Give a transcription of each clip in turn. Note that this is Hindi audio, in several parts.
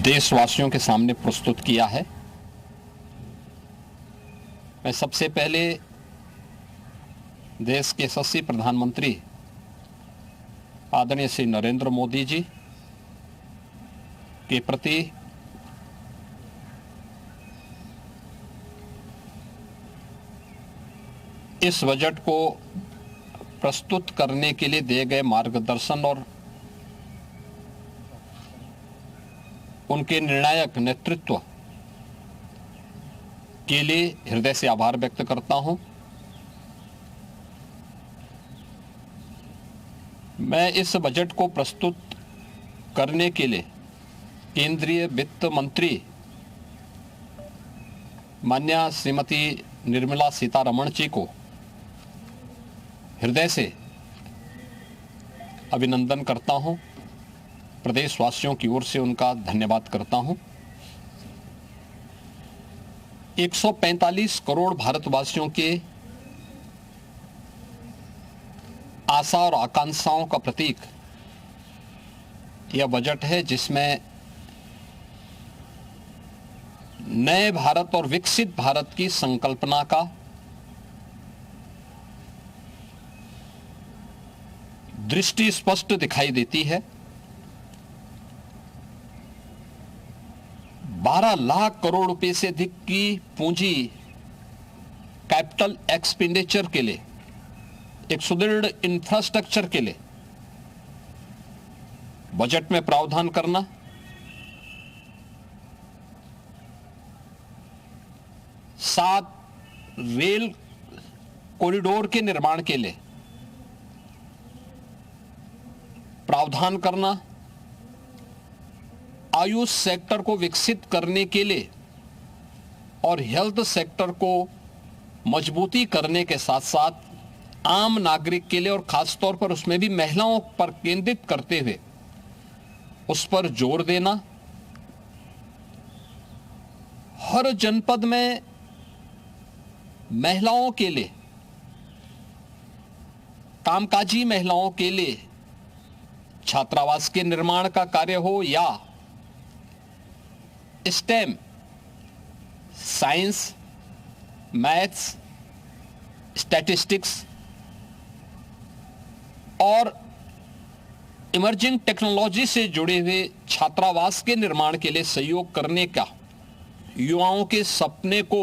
देशवासियों के सामने प्रस्तुत किया है। मैं सबसे पहले देश के यशस्वी प्रधानमंत्री आदरणीय श्री नरेंद्र मोदी जी के प्रति इस बजट को प्रस्तुत करने के लिए दिए गए मार्गदर्शन और उनके निर्णायक नेतृत्व के लिए हृदय से आभार व्यक्त करता हूं। मैं इस बजट को प्रस्तुत करने के लिए केंद्रीय वित्त मंत्री माननीय श्रीमती निर्मला सीतारमण जी को हृदय से अभिनंदन करता हूं। प्रदेशवासियों की ओर से उनका धन्यवाद करता हूं। 145 करोड़ भारतवासियों के आशा और आकांक्षाओं का प्रतीक यह बजट है, जिसमें नए भारत और विकसित भारत की संकल्पना का दृष्टि स्पष्ट दिखाई देती है। 12 लाख करोड़ रुपए से अधिक की पूंजी कैपिटल एक्सपेंडिचर के लिए, एक सुदृढ़ इंफ्रास्ट्रक्चर के लिए बजट में प्रावधान करना, सात रेल कॉरिडोर के निर्माण के लिए प्रावधान करना, आयुष सेक्टर को विकसित करने के लिए और हेल्थ सेक्टर को मजबूती करने के साथ साथ आम नागरिक के लिए और खासतौर पर उसमें भी महिलाओं पर केंद्रित करते हुए उस पर जोर देना, हर जनपद में महिलाओं के लिए, कामकाजी महिलाओं के लिए छात्रावास के निर्माण का कार्य हो या स्टेम, साइंस, मैथ्स, स्टैटिस्टिक्स और इमर्जिंग टेक्नोलॉजी से जुड़े हुए छात्रावास के निर्माण के लिए सहयोग करने का, युवाओं के सपने को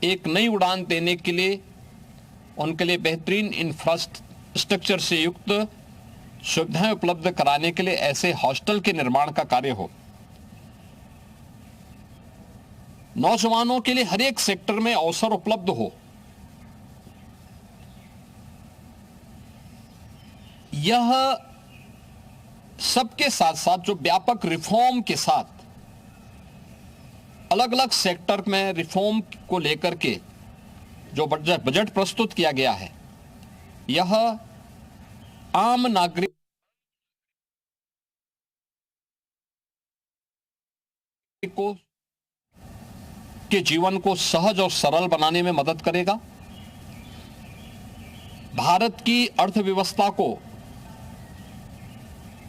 एक नई उड़ान देने के लिए उनके लिए बेहतरीन इंफ्रास्ट्रक्चर से युक्त सुविधाएं उपलब्ध कराने के लिए ऐसे हॉस्टल के निर्माण का कार्य हो, नौजवानों के लिए हर एक सेक्टर में अवसर उपलब्ध हो, यह सबके साथ साथ जो व्यापक रिफॉर्म के साथ अलग अलग सेक्टर में रिफॉर्म को लेकर के जो बजट प्रस्तुत किया गया है, यह आम नागरिक को के जीवन को सहज और सरल बनाने में मदद करेगा। भारत की अर्थव्यवस्था को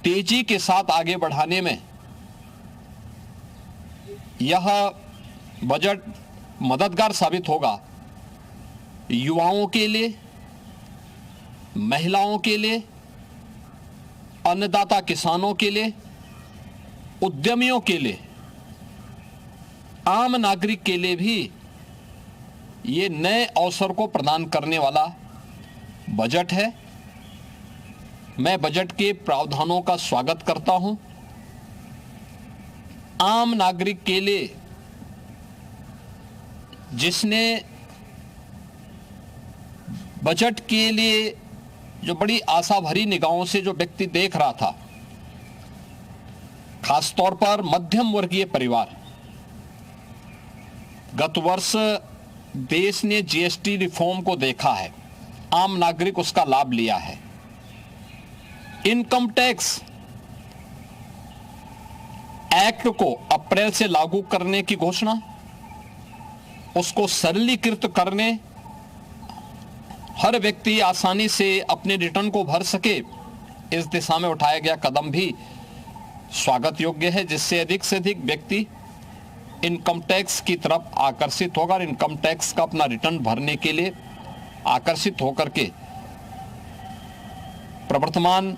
तेजी के साथ आगे बढ़ाने में यह बजट मददगार साबित होगा। युवाओं के लिए, महिलाओं के लिए, अन्नदाता किसानों के लिए, उद्यमियों के लिए, आम नागरिक के लिए भी ये नए अवसर को प्रदान करने वाला बजट है। मैं बजट के प्रावधानों का स्वागत करता हूं। आम नागरिक के लिए, जिसने बजट के लिए जो बड़ी आशा भरी निगाहों से जो व्यक्ति देख रहा था, खासतौर पर मध्यम वर्गीय परिवार, गत वर्ष देश ने जीएसटी रिफॉर्म को देखा है, आम नागरिक उसका लाभ लिया है। इनकम टैक्स एक्ट को अप्रैल से लागू करने की घोषणा, उसको सरलीकृत करने, हर व्यक्ति आसानी से अपने रिटर्न को भर सके, इस दिशा में उठाया गया कदम भी स्वागत योग्य है, जिससे अधिक से अधिक व्यक्ति इनकम टैक्स की तरफ आकर्षित होगा और इनकम टैक्स का अपना रिटर्न भरने के लिए आकर्षित होकर के प्रवर्तमान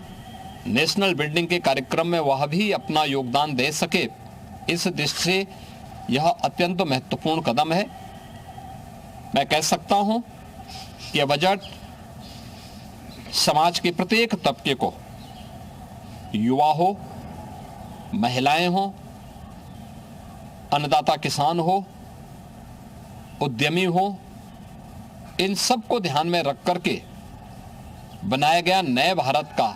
नेशनल बिल्डिंग के कार्यक्रम में वह भी अपना योगदान दे सके। इस दृष्टि से यह अत्यंत महत्वपूर्ण कदम है। मैं कह सकता हूं कि यह बजट समाज के प्रत्येक तबके को, युवा हो, महिलाएं हो, अन्नदाता किसान हो, उद्यमी हो, इन सबको ध्यान में रख करके बनाया गया नए भारत का,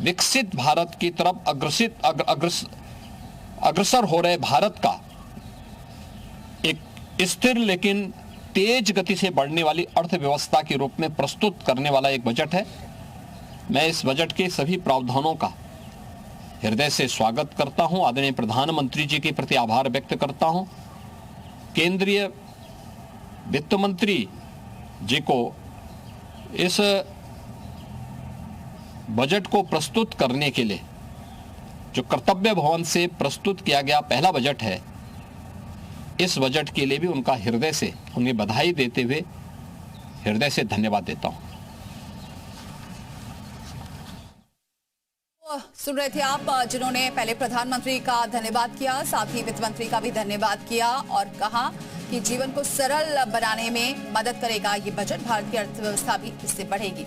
विकसित भारत की तरफ अग्रसर हो रहे भारत का एक स्थिर लेकिन तेज गति से बढ़ने वाली अर्थव्यवस्था के रूप में प्रस्तुत करने वाला एक बजट है। मैं इस बजट के सभी प्रावधानों का हृदय से स्वागत करता हूं। आदरणीय प्रधानमंत्री जी के प्रति आभार व्यक्त करता हूं। केंद्रीय वित्त मंत्री जी को इस बजट को प्रस्तुत करने के लिए, जो कर्तव्य भवन से प्रस्तुत किया गया पहला बजट है, इस बजट के लिए भी उनका हृदय से उन्हें बधाई देते हुए हृदय से धन्यवाद देता हूं। सुन रहे थे आप, जिन्होंने पहले प्रधानमंत्री का धन्यवाद किया, साथ ही वित्त मंत्री का भी धन्यवाद किया और कहा कि जीवन को सरल बनाने में मदद करेगा ये बजट। भारत की अर्थव्यवस्था भी इससे बढ़ेगी।